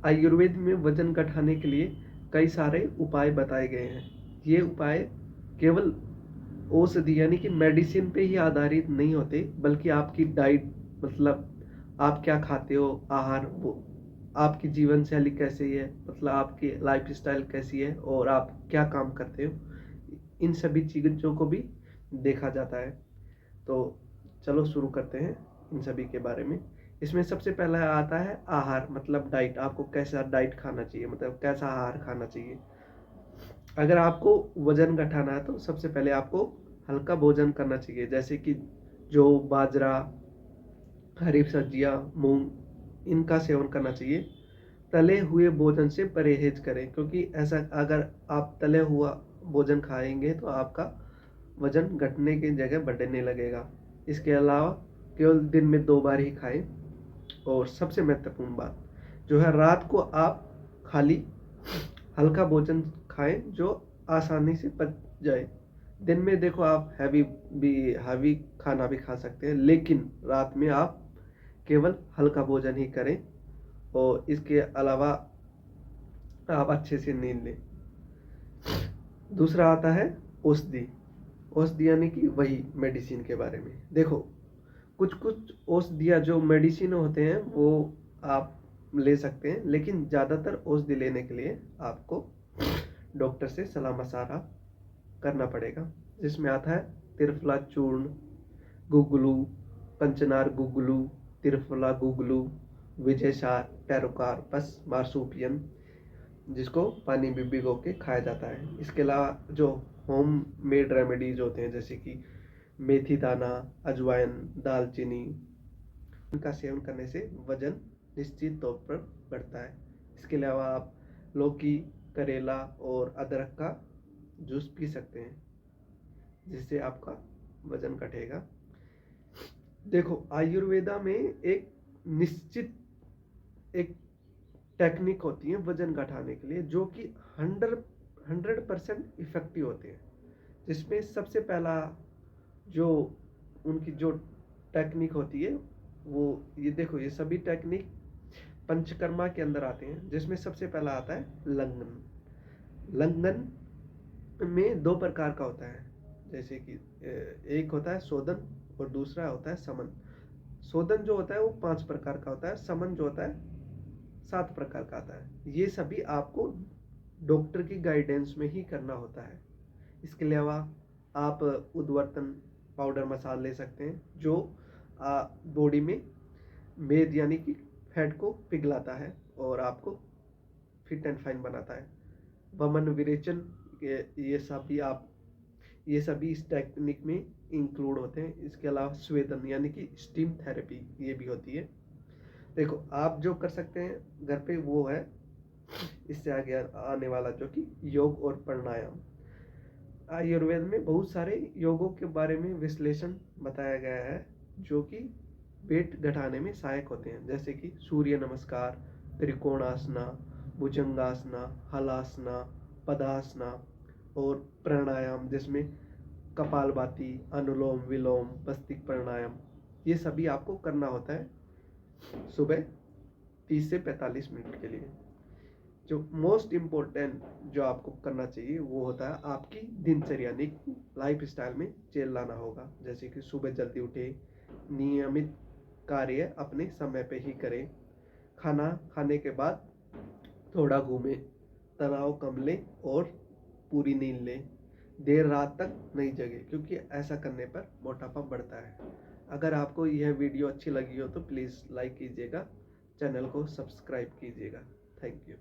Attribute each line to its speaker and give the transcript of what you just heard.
Speaker 1: आयुर्वेद में वजन घटाने के लिए कई सारे उपाय बताए गए हैं। ये उपाय केवल औषधि यानी कि मेडिसिन पे ही आधारित नहीं होते, बल्कि आपकी डाइट, मतलब आप क्या खाते हो, आहार, वो आपकी जीवन शैली कैसी है, मतलब आपकी लाइफ स्टाइल कैसी है और आप क्या काम करते हो, इन सभी चीज़ों को भी देखा जाता है। तो चलो शुरू करते हैं इन सभी के बारे में। इसमें सबसे पहला आता है आहार, मतलब डाइट। आपको कैसा डाइट खाना चाहिए, मतलब कैसा आहार खाना चाहिए। अगर आपको वजन घटाना है तो सबसे पहले आपको हल्का भोजन करना चाहिए, जैसे कि जो बाजरा, हरी सब्जियाँ, मूंग, इनका सेवन करना चाहिए। तले हुए भोजन से परहेज करें, क्योंकि ऐसा अगर आप तले हुआ भोजन खाएंगे तो आपका वजन घटने की जगह बढ़ने लगेगा। इसके अलावा केवल दिन में 2 बार ही खाएं। और सबसे महत्वपूर्ण बात जो है, रात को आप खाली हल्का भोजन खाएं जो आसानी से पच जाए। दिन में देखो आप हैवी खाना भी खा सकते हैं, लेकिन रात में आप केवल हल्का भोजन ही करें। और इसके अलावा आप अच्छे से नींद लें। दूसरा आता है औषधि। औषधि यानी कि वही मेडिसिन के बारे में। देखो, कुछ कुछ औषधियाँ जो मेडिसिन होते हैं वो आप ले सकते हैं, लेकिन ज़्यादातर औषधि लेने के लिए आपको डॉक्टर से सलाह मशवरा करना पड़ेगा, जिसमें आता है त्रिफला चूर्ण, गुगलू, पंचनार गुगलू, त्रिफला गुगलू, विजयसार, टेरोकार्पस, मार्सूपियन, जिसको पानी में भिगो के खाया जाता है। इसके अलावा जो होम मेड रेमेडीज होते हैं, जैसे कि मेथी दाना, अजवाइन, दालचीनी, इनका सेवन करने से वजन निश्चित तौर पर बढ़ता है। इसके अलावा आप लौकी, करेला और अदरक का जूस पी सकते हैं, जिससे आपका वजन घटेगा। देखो, आयुर्वेदा में एक निश्चित एक टेक्निक होती है वजन घटाने के लिए, जो कि 100% इफेक्टिव होते हैं। जिसमें सबसे पहला जो उनकी जो टेक्निक होती है, वो ये देखो, ये सभी टेक्निक पंचकर्मा के अंदर आते हैं। जिसमें सबसे पहला आता है लंघन। लंघन में 2 प्रकार का होता है, जैसे कि एक होता है शोधन और दूसरा होता है समन। शोधन जो होता है वो 5 प्रकार का होता है, समन जो होता है 7 प्रकार का आता है। ये सभी आपको डॉक्टर की गाइडेंस में ही करना होता है। इसके अलावा आप उद्वर्तन पाउडर मसाला ले सकते हैं, जो बॉडी में मेद यानी कि फैट को पिघलाता है और आपको फिट एंड फाइन बनाता है। वमन विरेचन, ये सभी इस टेक्निक में इंक्लूड होते हैं। इसके अलावा स्वेदन यानी कि स्टीम थेरेपी, ये भी होती है। देखो, आप जो कर सकते हैं घर पे वो है इससे आगे आने वाला, जो कि योग और प्राणायाम। आयुर्वेद में बहुत सारे योगों के बारे में विश्लेषण बताया गया है, जो कि वेट घटाने में सहायक होते हैं, जैसे कि सूर्य नमस्कार, त्रिकोणासना, भुजंगासना, हलासना, पदासना और प्राणायाम, जिसमें कपालभाति, अनुलोम विलोम, भस्त्रिका प्राणायाम, ये सभी आपको करना होता है सुबह 30 से 45 मिनट के लिए। जो मोस्ट इम्पोर्टेंट जो आपको करना चाहिए वो होता है आपकी दिनचर्या, लाइफ स्टाइल में चेंज लाना होगा। जैसे कि सुबह जल्दी उठे, नियमित कार्य अपने समय पे ही करें, खाना खाने के बाद थोड़ा घूमें, तनाव कम लें और पूरी नींद लें, देर रात तक नहीं जगे, क्योंकि ऐसा करने पर मोटापा बढ़ता है। अगर आपको यह वीडियो अच्छी लगी हो तो प्लीज़ लाइक कीजिएगा, चैनल को सब्सक्राइब कीजिएगा। Thank you.